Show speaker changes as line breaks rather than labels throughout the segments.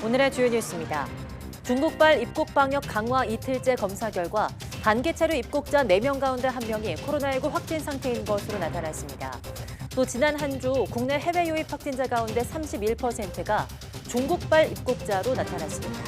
오늘의 주요 뉴스입니다. 중국발 입국 방역 강화 이틀째 검사 결과 단계체류 입국자 4명 가운데 1명이 코로나19 확진 상태인 것으로 나타났습니다. 또 지난 한 주 국내 해외 유입 확진자 가운데 31%가 중국발 입국자로 나타났습니다.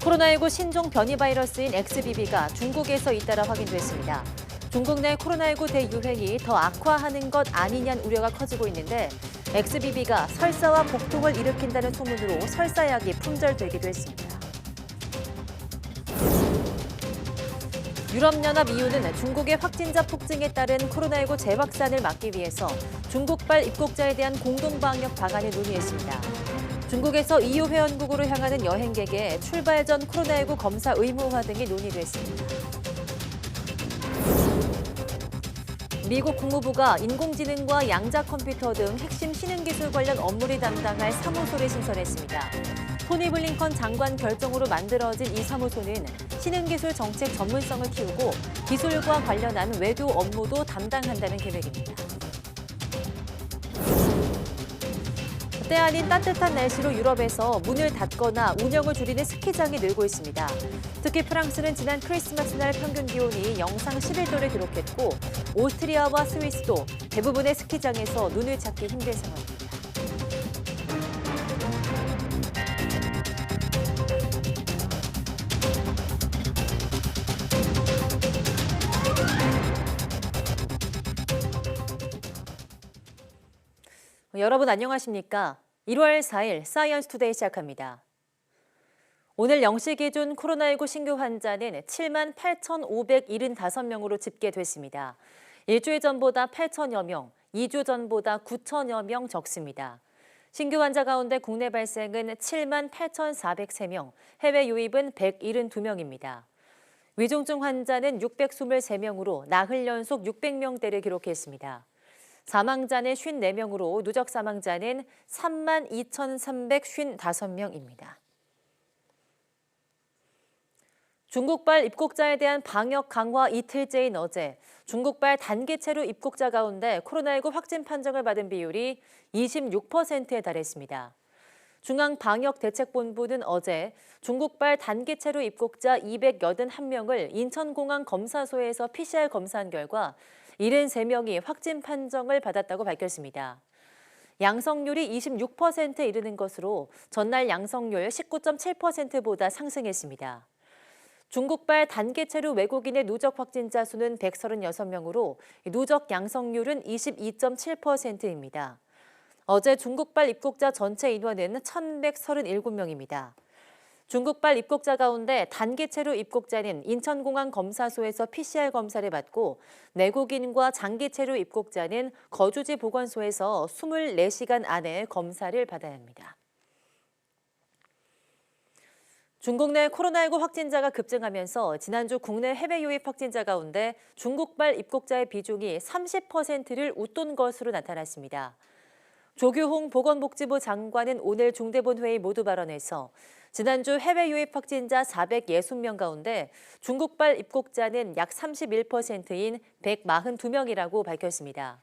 코로나19 신종 변이 바이러스인 XBB가 중국에서 잇따라 확인됐습니다. 중국 내 코로나19 대유행이 더 악화하는 것 아니냐는 우려가 커지고 있는데 XBB가 설사와 복통을 일으킨다는 소문으로 설사약이 품절되기도 했습니다. 유럽연합 EU는 중국의 확진자 폭증에 따른 코로나19 재확산을 막기 위해서 중국발 입국자에 대한 공동방역 방안을 논의했습니다. 중국에서 EU 회원국으로 향하는 여행객의 출발 전 코로나19 검사 의무화 등이 논의됐습니다. 미국 국무부가 인공지능과 양자 컴퓨터 등 핵심 신흥기술 관련 업무를 담당할 사무소를 신설했습니다. 토니 블링컨 장관 결정으로 만들어진 이 사무소는 신흥기술 정책 전문성을 키우고 기술과 관련한 외교 업무도 담당한다는 계획입니다. 때 아닌 따뜻한 날씨로 유럽에서 문을 닫거나 운영을 줄이는 스키장이 늘고 있습니다. 특히 프랑스는 지난 크리스마스 날 평균 기온이 영상 11도를 기록했고 오스트리아와 스위스도 대부분의 스키장에서 눈을 찾기 힘든 상황입니다. 여러분 안녕하십니까? 1월 4일 사이언스 투데이 시작합니다. 오늘 0시 기준 코로나19 신규 환자는 7만 8,575명으로 집계됐습니다. 일주일 전보다 8천여 명, 2주 전보다 9천여 명 적습니다. 신규 환자 가운데 국내 발생은 7만 8,403명, 해외 유입은 172명입니다. 위중증 환자는 623명으로 나흘 연속 600명대를 기록했습니다. 사망자는 54명으로 누적 사망자는 3만 2,355명입니다. 중국발 입국자에 대한 방역 강화 이틀째인 어제 중국발 단계체류 입국자 가운데 코로나19 확진 판정을 받은 비율이 26%에 달했습니다. 중앙방역대책본부는 어제 중국발 단계체류 입국자 281명을 인천공항 검사소에서 PCR 검사한 결과 73명이 확진 판정을 받았다고 밝혔습니다. 양성률이 26%에 이르는 것으로 전날 양성률 19.7%보다 상승했습니다. 중국발 단계체류 외국인의 누적 확진자 수는 136명으로 누적 양성률은 22.7%입니다. 어제 중국발 입국자 전체 인원은 1,137명입니다. 중국발 입국자 가운데 단계체류 입국자는 인천공항 검사소에서 PCR 검사를 받고 내국인과 장기체류 입국자는 거주지 보건소에서 24시간 안에 검사를 받아야 합니다. 중국 내 코로나19 확진자가 급증하면서 지난주 국내 해외 유입 확진자 가운데 중국발 입국자의 비중이 30%를 웃돈 것으로 나타났습니다. 조규홍 보건복지부 장관은 오늘 중대본 회의 모두 발언에서 지난주 해외 유입 확진자 460명 가운데 중국발 입국자는 약 31%인 142명이라고 밝혔습니다.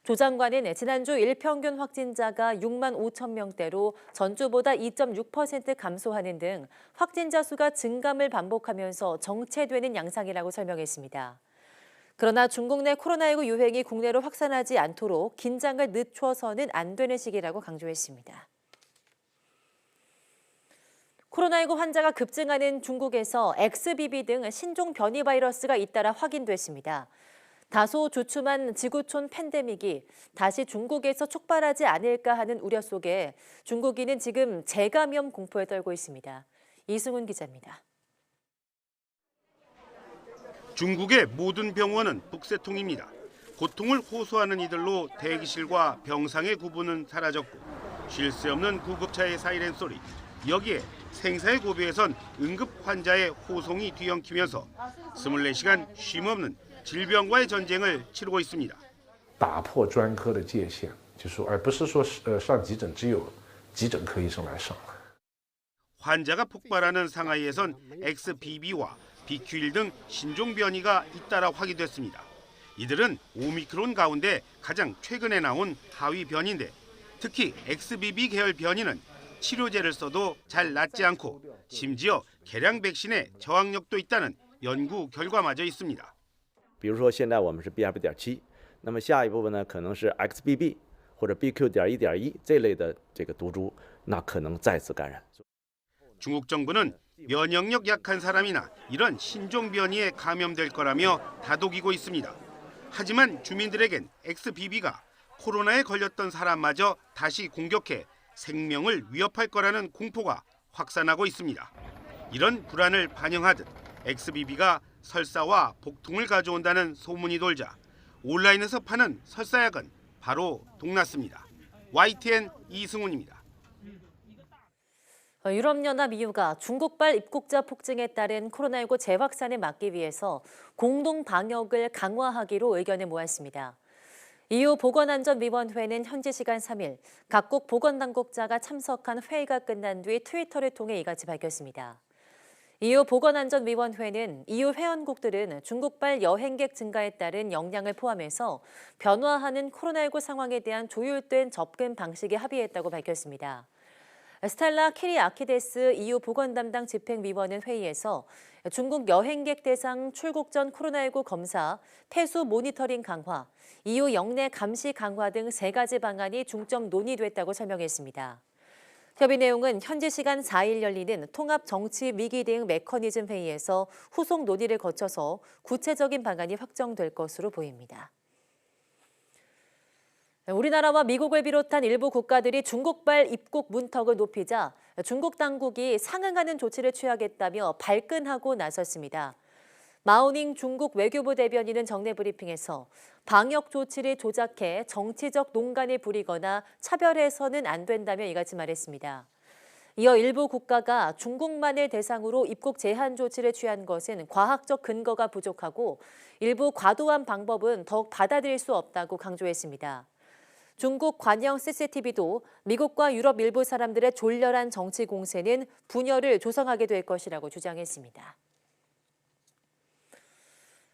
조 장관은 지난주 일평균 확진자가 6만 5천 명대로 전주보다 2.6% 감소하는 등 확진자 수가 증감을 반복하면서 정체되는 양상이라고 설명했습니다. 그러나 중국 내 코로나19 유행이 국내로 확산하지 않도록 긴장을 늦춰서는 안 되는 시기라고 강조했습니다. 코로나19 환자가 급증하는 중국에서 XBB 등 신종 변이 바이러스가 잇따라 확인됐습니다. 다소 주춤한 지구촌 팬데믹이 다시 중국에서 촉발하지 않을까 하는 우려 속에 중국인은 지금 재감염 공포에 떨고 있습니다. 이승훈 기자입니다.
중국의 모든 병원은 북새통입니다. 고통을 호소하는 이들로 대기실과 병상의 구분은 사라졌고 쉴 새 없는 구급차의 사이렌 소리, 여기에 생사의 고비에선 응급 환자의 호송이 뒤엉키면서 24시간 쉼없는 질병과의 전쟁을 치르고 있습니다.
打破专科的界限，而不是说上急诊只有急诊科医生来上。
환자가 폭발하는 상하이에선 XBB와 BQ.1 등 신종 변이가 잇따라 확인됐습니다. 이들은 오미크론 가운데 가장 최근에 나온 하위 변인데 특히 XBB 계열 변이는 치료제를 써도 잘 낫지 않고 심지어 개량 백신에 저항력도 있다는 연구 결과마저 있습니다.
比如说现在我们是 BF.7，那么下一部分呢可能是 XBB 或者 BQ.1.1这类的这个毒株，那可能再次感染。
중국 정부는 면역력 약한 사람이나 이런 신종 변이에 감염될 거라며 다독이고 있습니다. 하지만 주민들에겐 XBB가 코로나에 걸렸던 사람마저 다시 공격해 생명을 위협할 거라는 공포가 확산하고 있습니다. 이런 불안을 반영하듯 XBB가 설사와 복통을 가져온다는 소문이 돌자 온라인에서 파는 설사약은 바로 동났습니다. YTN 이승훈입니다.
유럽연합 EU가 중국발 입국자 폭증에 따른 코로나19 재확산을 막기 위해서 공동 방역을 강화하기로 의견을 모았습니다. EU 보건안전위원회는 현지 시간 3일 각국 보건당국자가 참석한 회의가 끝난 뒤 트위터를 통해 이같이 밝혔습니다. EU 보건안전위원회는 EU 회원국들은 중국발 여행객 증가에 따른 영향을 포함해서 변화하는 코로나19 상황에 대한 조율된 접근 방식에 합의했다고 밝혔습니다. 스텔라 키리아키데스 EU 보건 담당 집행위원은 회의에서 중국 여행객 대상 출국 전 코로나19 검사, 폐수 모니터링 강화, EU 영내 감시 강화 등 3가지 방안이 중점 논의됐다고 설명했습니다. 협의 내용은 현지 시간 4일 열리는 통합 정치 위기 대응 메커니즘 회의에서 후속 논의를 거쳐서 구체적인 방안이 확정될 것으로 보입니다. 우리나라와 미국을 비롯한 일부 국가들이 중국발 입국 문턱을 높이자 중국 당국이 상응하는 조치를 취하겠다며 발끈하고 나섰습니다. 마오닝 중국 외교부 대변인은 정례 브리핑에서 방역 조치를 조작해 정치적 농간을 부리거나 차별해서는 안 된다며 이같이 말했습니다. 이어 일부 국가가 중국만을 대상으로 입국 제한 조치를 취한 것은 과학적 근거가 부족하고 일부 과도한 방법은 더욱 받아들일 수 없다고 강조했습니다. 중국 관영 CCTV도 미국과 유럽 일부 사람들의 졸렬한 정치 공세는 분열을 조성하게 될 것이라고 주장했습니다.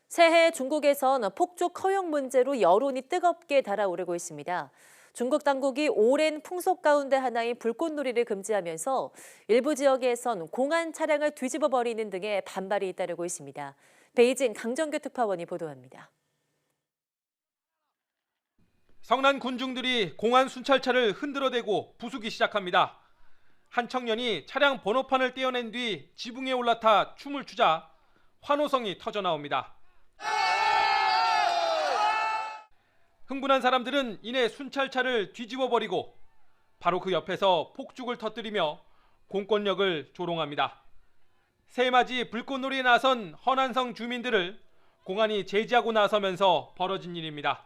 새해 중국에선 폭죽 허용 문제로 여론이 뜨겁게 달아오르고 있습니다. 중국 당국이 오랜 풍속 가운데 하나인 불꽃놀이를 금지하면서 일부 지역에선 공안 차량을 뒤집어 버리는 등의 반발이 잇따르고 있습니다. 베이징 강정규 특파원이 보도합니다.
성난 군중들이 공안 순찰차를 흔들어대고 부수기 시작합니다. 한 청년이 차량 번호판을 떼어낸 뒤 지붕에 올라타 춤을 추자 환호성이 터져나옵니다. 흥분한 사람들은 이내 순찰차를 뒤집어버리고 바로 그 옆에서 폭죽을 터뜨리며 공권력을 조롱합니다. 새해맞이 불꽃놀이에 나선 허난성 주민들을 공안이 제지하고 나서면서 벌어진 일입니다.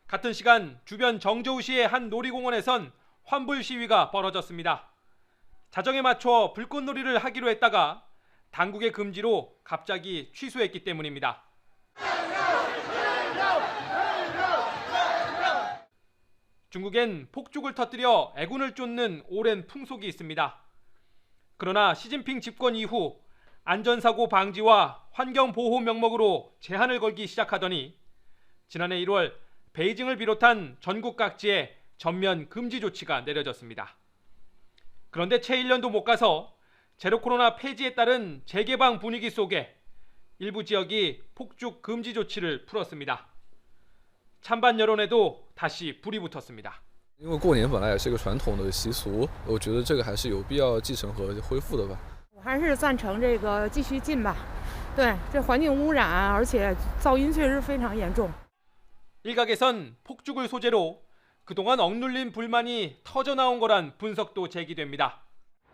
같은 시간 주변 정저우시의 한 놀이공원에선 환불 시위가 벌어졌습니다. 자정에 맞춰 불꽃놀이를 하기로 했다가 당국의 금지로 갑자기 취소했기 때문입니다. 중국엔 폭죽을 터뜨려 애군을 쫓는 오랜 풍속이 있습니다. 그러나 시진핑 집권 이후 안전사고 방지와 환경보호 명목으로 제한을 걸기 시작하더니 지난해 1월 베이징을 비롯한 전국 각지에 전면 금지 조치가 내려졌습니다. 그런데 채 1년도 못 가서 제로 코로나 폐지에 따른 재개방 분위기 속에 일부 지역이 폭죽 금지 조치를 풀었습니다. 찬반 여론에도 다시 불이 붙었습니다.
因为过年本来也是个传统的习俗，我觉得这个还是有必要继承和恢复的吧。
我还是赞成这个继续禁吧。对，这环境污染，而且噪音确实非常严重。
일각에선 폭죽을 소재로 그동안 억눌린 불만이 터져나온 거란 분석도 제기됩니다.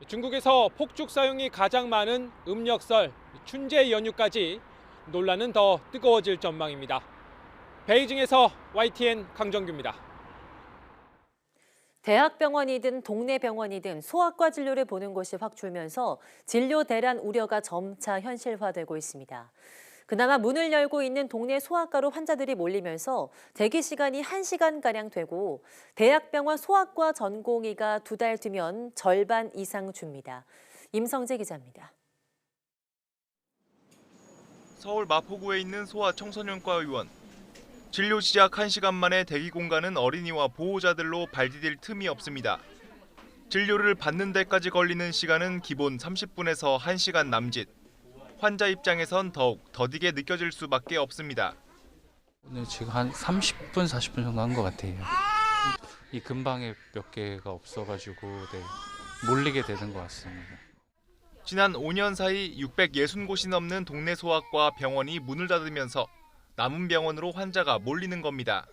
중국에서 폭죽 사용이 가장 많은 음력설, 춘제 연휴까지 논란은 더 뜨거워질 전망입니다. 베이징에서 YTN 강정규입니다.
대학병원이든 동네 병원이든 소아과 진료를 보는 곳이 확 줄면서 진료 대란 우려가 점차 현실화되고 있습니다. 그나마 문을 열고 있는 동네 소아과로 환자들이 몰리면서 대기 시간이 1시간가량 되고 대학병원 소아과 전공의가 2달 뒤면 절반 이상 줍니다. 임성재 기자입니다.
서울 마포구에 있는 소아청소년과 의원. 진료 시작 1시간 만에 대기 공간은 어린이와 보호자들로 발디딜 틈이 없습니다. 진료를 받는 데까지 걸리는 시간은 기본 30분에서 1시간 남짓. 환자 입장에선 더욱 더디게 느껴질 수밖에 없습니다.
오늘 지금 한 30분, 40분 정도 한 것 같아요. 이 근방에 몇 개가 없어가지고 몰리게 되는 것 같습니다.
지난 5년 사이 660곳이 넘는 동네 소아과 병원이 문을 닫으면서 남은 병원으로 환자가 몰리는 겁니다.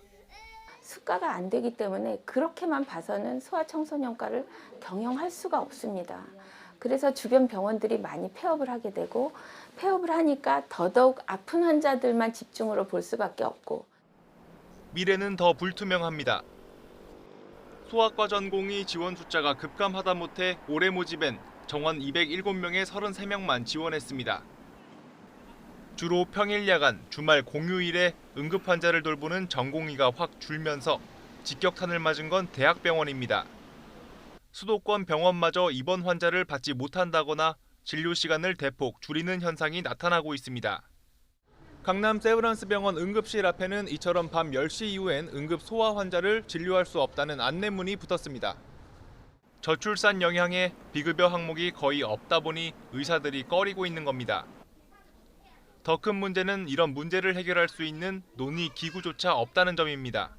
수가가 안 되기 때문에 그렇게만 봐서는 소아청소년과를 경영할 수가 없습니다. 그래서 주변 병원들이 많이 폐업을 하게 되고 폐업을 하니까 더더욱 아픈 환자들만 집중으로 볼 수밖에 없고.
미래는 더 불투명합니다. 소아과 전공의 지원 숫자가 급감하다 못해 올해 모집엔 정원 207명에 33명만 지원했습니다. 주로 평일 야간, 주말 공휴일에 응급 환자를 돌보는 전공의가 확 줄면서 직격탄을 맞은 건 대학병원입니다. 수도권 병원마저 입원 환자를 받지 못한다거나 진료 시간을 대폭 줄이는 현상이 나타나고 있습니다. 강남 세브란스 병원 응급실 앞에는 이처럼 밤 10시 이후엔 응급 소아 환자를 진료할 수 없다는 안내문이 붙었습니다. 저출산 영향에 비급여 항목이 거의 없다 보니 의사들이 꺼리고 있는 겁니다. 더 큰 문제는 이런 문제를 해결할 수 있는 논의 기구조차 없다는 점입니다.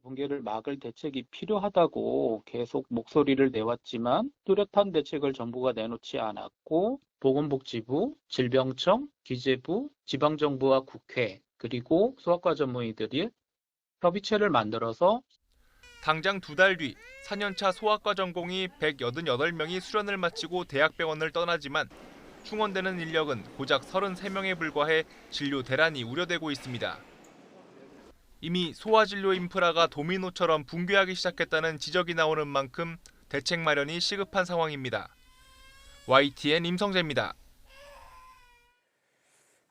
붕괴를 막을 대책이 필요하다고 계속 목소리를 내왔지만 뚜렷한 대책을 정부가 내놓지 않았고 보건복지부, 질병청, 기재부, 지방정부와 국회 그리고 소아과 전문의들이 협의체를 만들어서
당장 2달 뒤 4년차 소아과 전공의 188명이 수련을 마치고 대학병원을 떠나지만 충원되는 인력은 고작 33명에 불과해 진료 대란이 우려되고 있습니다. 이미 소아진료 인프라가 도미노처럼 붕괴하기 시작했다는 지적이 나오는 만큼 대책 마련이 시급한 상황입니다. YTN 임성재입니다.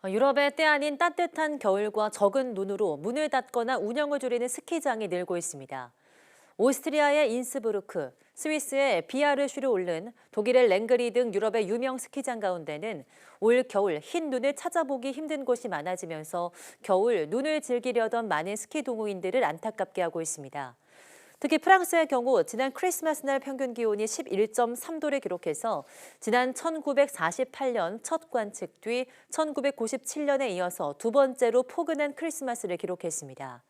유럽의 때 아닌 따뜻한 겨울과 적은 눈으로 문을 닫거나 운영을 줄이는 스키장이 늘고 있습니다. 오스트리아의 인스부르크, 스위스의 비아르슈를 오른 독일의 랭그리 등 유럽의 유명 스키장 가운데는 올 겨울 흰 눈을 찾아보기 힘든 곳이 많아지면서 겨울 눈을 즐기려던 많은 스키 동호인들을 안타깝게 하고 있습니다. 특히 프랑스의 경우 지난 크리스마스 날 평균 기온이 11.3도를 기록해서 지난 1948년 첫 관측 뒤 1997년에 이어서 두 번째로 포근한 크리스마스를 기록했습니다.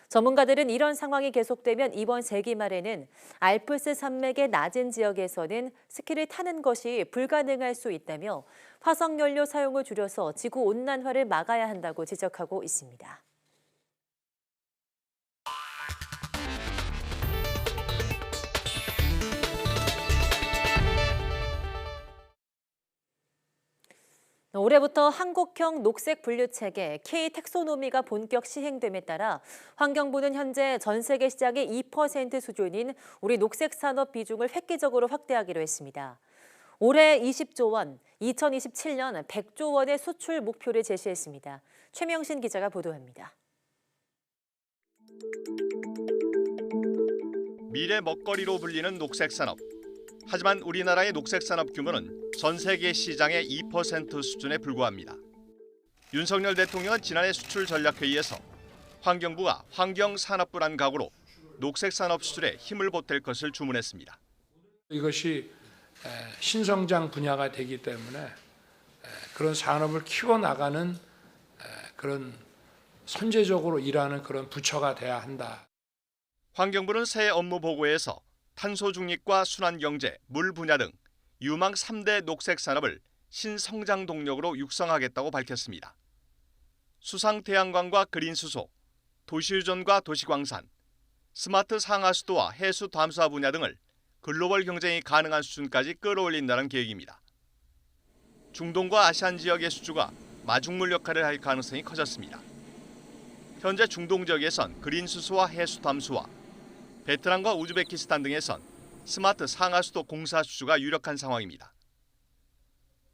전문가들은 이런 상황이 계속되면 이번 세기 말에는 알프스 산맥의 낮은 지역에서는 스키를 타는 것이 불가능할 수 있다며 화석연료 사용을 줄여서 지구온난화를 막아야 한다고 지적하고 있습니다. 올해부터 한국형 녹색 분류체계 K-텍소노미가 본격 시행됨에 따라 환경부는 현재 전 세계 시장의 2% 수준인 우리 녹색 산업 비중을 획기적으로 확대하기로 했습니다. 올해 20조 원, 2027년 100조 원의 수출 목표를 제시했습니다. 최명신 기자가 보도합니다.
미래 먹거리로 불리는 녹색 산업. 하지만 우리나라의 녹색 산업 규모는 전 세계 시장의 2% 수준에 불과합니다. 윤석열 대통령은 지난해 수출 전략회의에서 환경부가 환경산업부란 각오로 녹색 산업 수출에 힘을 보탤 것을 주문했습니다.
이것이 신성장 분야가 되기 때문에 그런 산업을 키워나가는 그런 선제적으로 일하는 그런 부처가 돼야 한다.
환경부는 새 업무 보고에서 탄소 중립과 순환경제, 물 분야 등 유망 3대 녹색 산업을 신성장 동력으로 육성하겠다고 밝혔습니다. 수상 태양광과 그린 수소, 도시유전과 도시광산, 스마트 상하수도와 해수 담수화 분야 등을 글로벌 경쟁이 가능한 수준까지 끌어올린다는 계획입니다. 중동과 아시안 지역의 수주가 마중물 역할을 할 가능성이 커졌습니다. 현재 중동 지역에선 그린 수소와 해수 담수화, 베트남과 우즈베키스탄 등에선 스마트 상하수도 공사 수주가 유력한 상황입니다.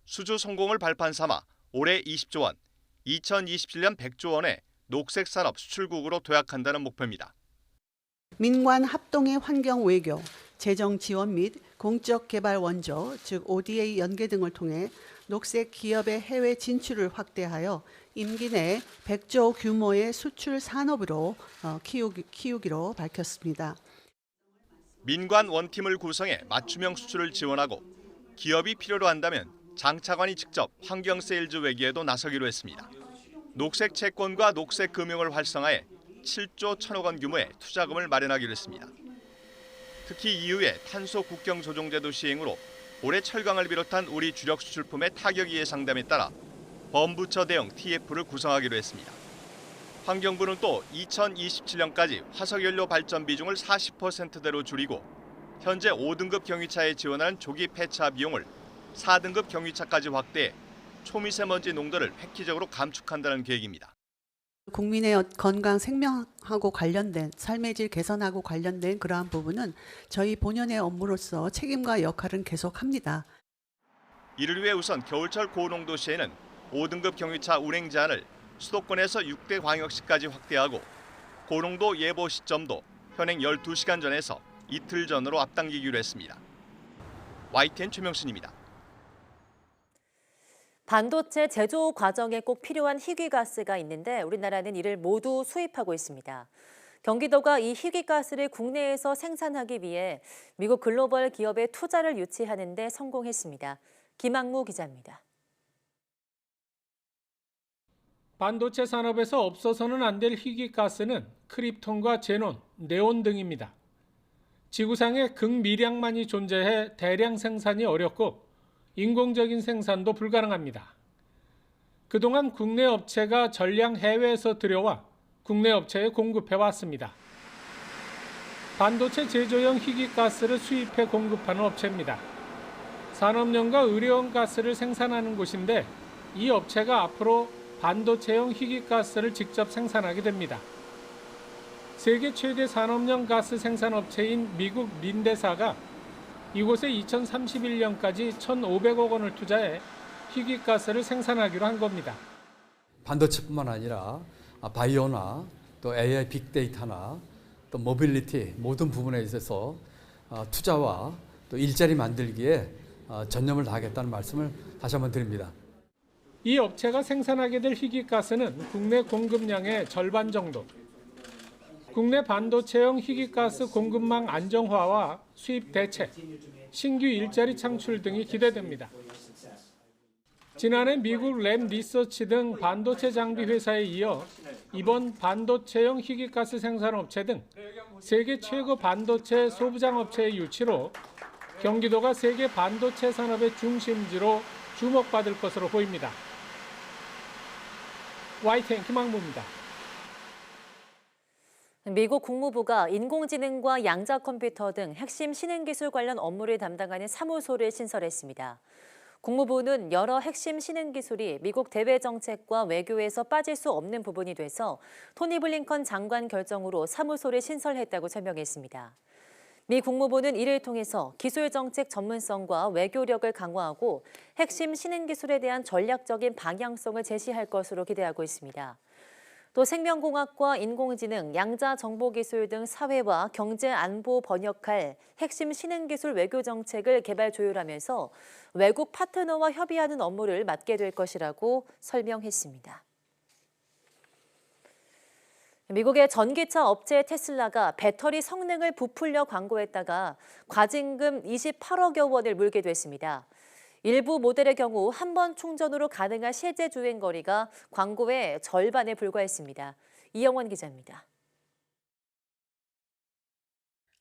수주 성공을 발판 삼아 올해 20조 원, 2027년 100조 원의 녹색 산업 수출국으로 도약한다는 목표입니다.
민관 합동의 환경 외교, 재정 지원 및 공적 개발 원조, 즉 ODA 연계 등을 통해 녹색 기업의 해외 진출을 확대하여 임기 내 100조 규모의 수출 산업으로 키우기로 밝혔습니다.
민관 원팀을 구성해 맞춤형 수출을 지원하고 기업이 필요로 한다면 장차관이 직접 환경 세일즈 외기에도 나서기로 했습니다. 녹색 채권과 녹색 금융을 활성화해 7조 1천억 원 규모의 투자금을 마련하기로 했습니다. 특히 이후에 탄소 국경 조정제도 시행으로 올해 철강을 비롯한 우리 주력 수출품의 타격이 예상됨에 따라 범부처 대응 TF를 구성하기로 했습니다. 환경부는 또 2027년까지 화석연료 발전 비중을 40%대로 줄이고 현재 5등급 경유차에 지원하는 조기 폐차 비용을 4등급 경유차까지 확대해 초미세먼지 농도를 획기적으로 감축한다는 계획입니다.
국민의 건강 생명하고 관련된 삶의 질 개선하고 관련된 그러한 부분은 저희 본연의 업무로서 책임과 역할은 계속합니다.
이를 위해 우선 겨울철 고농도 시에는 5등급 경유차 운행 제한을 수도권에서 6대 광역시까지 확대하고 고농도 예보 시점도 현행 12시간 전에서 이틀 전으로 앞당기기로 했습니다. YTN 최명순입니다.
반도체 제조 과정에 꼭 필요한 희귀가스가 있는데 우리나라는 이를 모두 수입하고 있습니다. 경기도가 이 희귀가스를 국내에서 생산하기 위해 미국 글로벌 기업에 투자를 유치하는 데 성공했습니다. 김학무 기자입니다.
반도체 산업에서 없어서는 안 될 희귀가스는 크립톤과 제논, 네온 등입니다. 지구상에 극미량만이 존재해 대량 생산이 어렵고 인공적인 생산도 불가능합니다. 그동안 국내 업체가 전량 해외에서 들여와 국내 업체에 공급해왔습니다. 반도체 제조용 희귀가스를 수입해 공급하는 업체입니다. 산업용과 의료용 가스를 생산하는 곳인데 이 업체가 앞으로 반도체용 희귀가스를 직접 생산하게 됩니다. 세계 최대 산업용 가스 생산업체인 미국 린데사가 이곳에 2031년까지 1,500억 원을 투자해 희귀가스를 생산하기로 한 겁니다.
반도체뿐만 아니라 바이오나 또 AI 빅데이터나 또 모빌리티 모든 부분에 있어서 투자와 또 일자리 만들기에 전념을 다하겠다는 말씀을 다시 한번 드립니다.
이 업체가 생산하게 될 희귀가스는 국내 공급량의 절반 정도. 국내 반도체용 희귀가스 공급망 안정화와 수입 대책, 신규 일자리 창출 등이 기대됩니다. 지난해 미국 램 리서치 등 반도체 장비 회사에 이어 이번 반도체용 희귀가스 생산업체 등 세계 최고 반도체 소부장업체의 유치로 경기도가 세계 반도체 산업의 중심지로 주목받을 것으로 보입니다. YTN 김학무입니다.
미국 국무부가 인공지능과 양자 컴퓨터 등 핵심 신흥기술 관련 업무를 담당하는 사무소를 신설했습니다. 국무부는 여러 핵심 신흥기술이 미국 대외 정책과 외교에서 빠질 수 없는 부분이 돼서 토니 블링컨 장관 결정으로 사무소를 신설했다고 설명했습니다. 미 국무부는 이를 통해서 기술 정책 전문성과 외교력을 강화하고 핵심 신흥기술에 대한 전략적인 방향성을 제시할 것으로 기대하고 있습니다. 또 생명공학과 인공지능, 양자정보기술 등 사회와 경제 안보 번역할 핵심 신흥기술 외교 정책을 개발 조율하면서 외국 파트너와 협의하는 업무를 맡게 될 것이라고 설명했습니다. 미국의 전기차 업체 테슬라가 배터리 성능을 부풀려 광고했다가 과징금 28억여 원을 물게 됐습니다. 일부 모델의 경우 한 번 충전으로 가능한 실제 주행 거리가 광고의 절반에 불과했습니다. 이영원 기자입니다.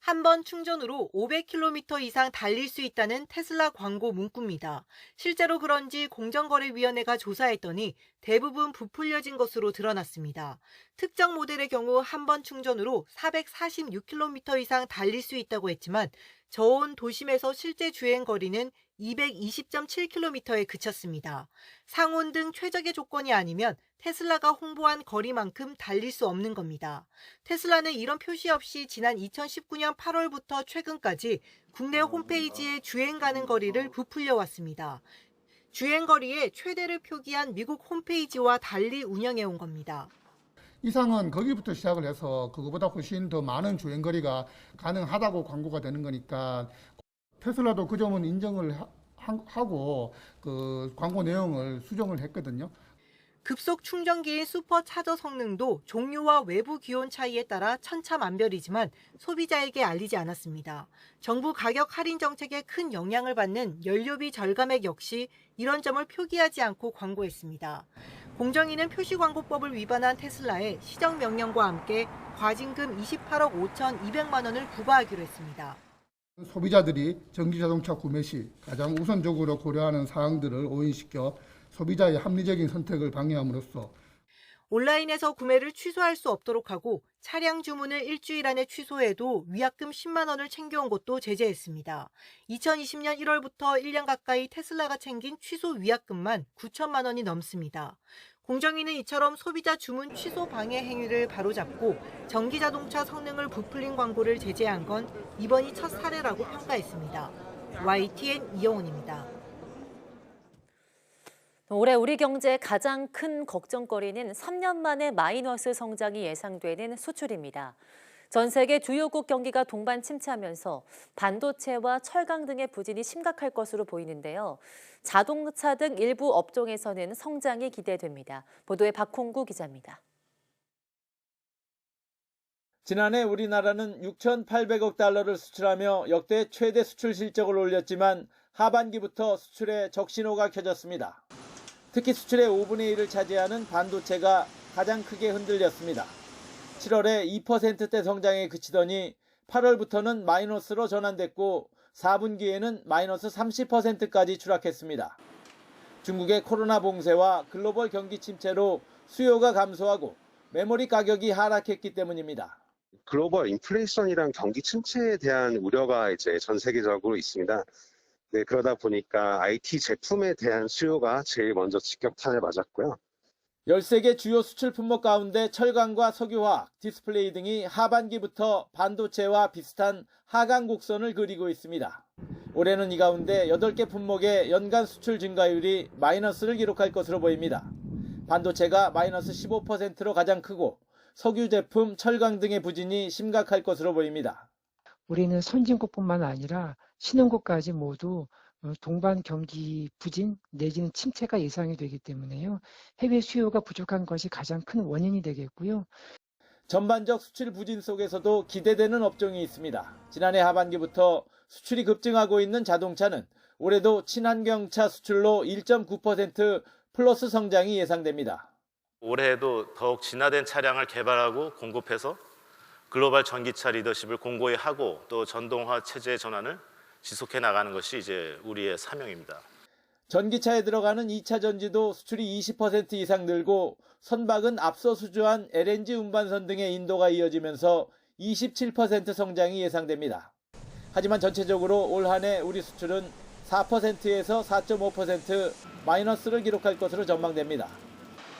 한 번 충전으로 500km 이상 달릴 수 있다는 테슬라 광고 문구입니다. 실제로 그런지 공정거래위원회가 조사했더니 대부분 부풀려진 것으로 드러났습니다. 특정 모델의 경우 한 번 충전으로 446km 이상 달릴 수 있다고 했지만 저온 도심에서 실제 주행 거리는 220.7km에 그쳤습니다. 상온 등 최적의 조건이 아니면 테슬라가 홍보한 거리만큼 달릴 수 없는 겁니다. 테슬라는 이런 표시 없이 지난 2019년 8월부터 최근까지 국내 홈페이지에 주행 가능 거리를 부풀려 왔습니다. 주행 거리의 최대를 표기한 미국 홈페이지와 달리 운영해 온 겁니다.
이상은 거기부터 시작을 해서 그거보다 훨씬 더 많은 주행거리가 가능하다고 광고가 되는 거니까 테슬라도 그 점은 인정을 하고 그 광고 내용을 수정을 했거든요.
급속 충전기인 슈퍼차저 성능도 종류와 외부 기온 차이에 따라 천차만별이지만 소비자에게 알리지 않았습니다. 정부 가격 할인 정책에 큰 영향을 받는 연료비 절감액 역시 이런 점을 표기하지 않고 광고했습니다. 공정위는 표시광고법을 위반한 테슬라에 시정명령과 함께 과징금 28억 5,200만 원을 부과하기로 했습니다.
소비자들이 전기자동차 구매 시 가장 우선적으로 고려하는 사항들을 오인시켜 소비자의 합리적인 선택을 방해함으로써
온라인에서 구매를 취소할 수 없도록 하고 차량 주문을 일주일 안에 취소해도 위약금 10만 원을 챙겨온 것도 제재했습니다. 2020년 1월부터 1년 가까이 테슬라가 챙긴 취소 위약금만 9천만 원이 넘습니다. 공정위는 이처럼 소비자 주문 취소 방해 행위를 바로잡고 전기자동차 성능을 부풀린 광고를 제재한 건 이번이 첫 사례라고 평가했습니다. YTN 이영훈입니다.
올해 우리 경제의 가장 큰 걱정거리는 3년 만에 마이너스 성장이 예상되는 수출입니다. 전 세계 주요국 경기가 동반 침체하면서 반도체와 철강 등의 부진이 심각할 것으로 보이는데요. 자동차 등 일부 업종에서는 성장이 기대됩니다. 보도에 박홍구 기자입니다.
지난해 우리나라는 6,800억 달러를 수출하며 역대 최대 수출 실적을 올렸지만 하반기부터 수출에 적신호가 켜졌습니다. 특히 수출의 5분의 1을 차지하는 반도체가 가장 크게 흔들렸습니다. 7월에 2%대 성장에 그치더니 8월부터는 마이너스로 전환됐고 4분기에는 마이너스 30%까지 추락했습니다. 중국의 코로나 봉쇄와 글로벌 경기 침체로 수요가 감소하고 메모리 가격이 하락했기 때문입니다.
글로벌 인플레이션이랑 경기 침체에 대한 우려가 이제 전 세계적으로 있습니다. 네, 그러다 보니까 IT 제품에 대한 수요가 제일 먼저 직격탄을 맞았고요.
13개 주요 수출 품목 가운데 철강과 석유화학, 디스플레이 등이 하반기부터 반도체와 비슷한 하강 곡선을 그리고 있습니다. 올해는 이 가운데 8개 품목의 연간 수출 증가율이 마이너스를 기록할 것으로 보입니다. 반도체가 마이너스 15%로 가장 크고 석유 제품, 철강 등의 부진이 심각할 것으로 보입니다.
우리는 선진국뿐만 아니라 신흥국까지 모두 동반 경기 부진 내지는 침체가 예상이 되기 때문에요. 해외 수요가 부족한 것이 가장 큰 원인이 되겠고요.
전반적 수출 부진 속에서도 기대되는 업종이 있습니다. 지난해 하반기부터 수출이 급증하고 있는 자동차는 올해도 친환경차 수출로 1.9% 플러스 성장이 예상됩니다.
올해에도 더욱 진화된 차량을 개발하고 공급해서 글로벌 전기차 리더십을 공고히 하고 또 전동화 체제의 전환을 지속해 나가는 것이 이제 우리의 사명입니다.
전기차에 들어가는 2차 전지도 수출이 20% 이상 늘고 선박은 앞서 수주한 LNG 운반선 등의 인도가 이어지면서 27% 성장이 예상됩니다. 하지만 전체적으로 올 한 해 우리 수출은 4%에서 4.5% 마이너스를 기록할 것으로 전망됩니다.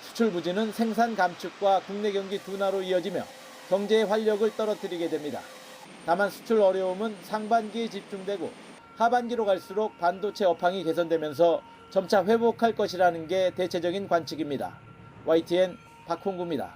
수출 부진은 생산 감축과 국내 경기 둔화로 이어지며 경제의 활력을 떨어뜨리게 됩니다. 다만 수출 어려움은 상반기에 집중되고 하반기로 갈수록 반도체 업황이 개선되면서 점차 회복할 것이라는 게 대체적인 관측입니다. YTN 박홍구입니다.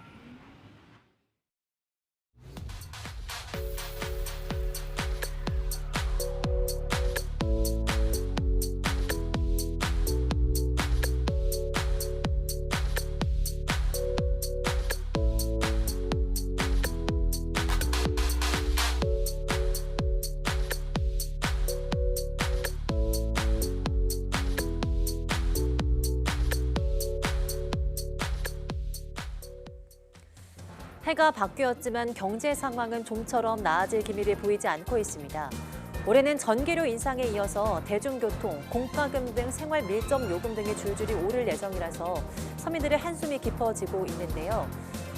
해가 바뀌었지만 경제 상황은 좀처럼 나아질 기미를 보이지 않고 있습니다. 올해는 전기료 인상에 이어서 대중교통, 공과금 등 생활 밀접 요금 등이 줄줄이 오를 예정이라서 서민들의 한숨이 깊어지고 있는데요.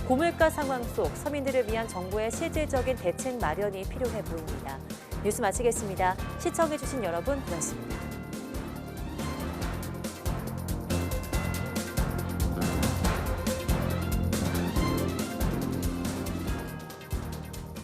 고물가 상황 속 서민들을 위한 정부의 실질적인 대책 마련이 필요해 보입니다. 뉴스 마치겠습니다. 시청해주신 여러분 고맙습니다.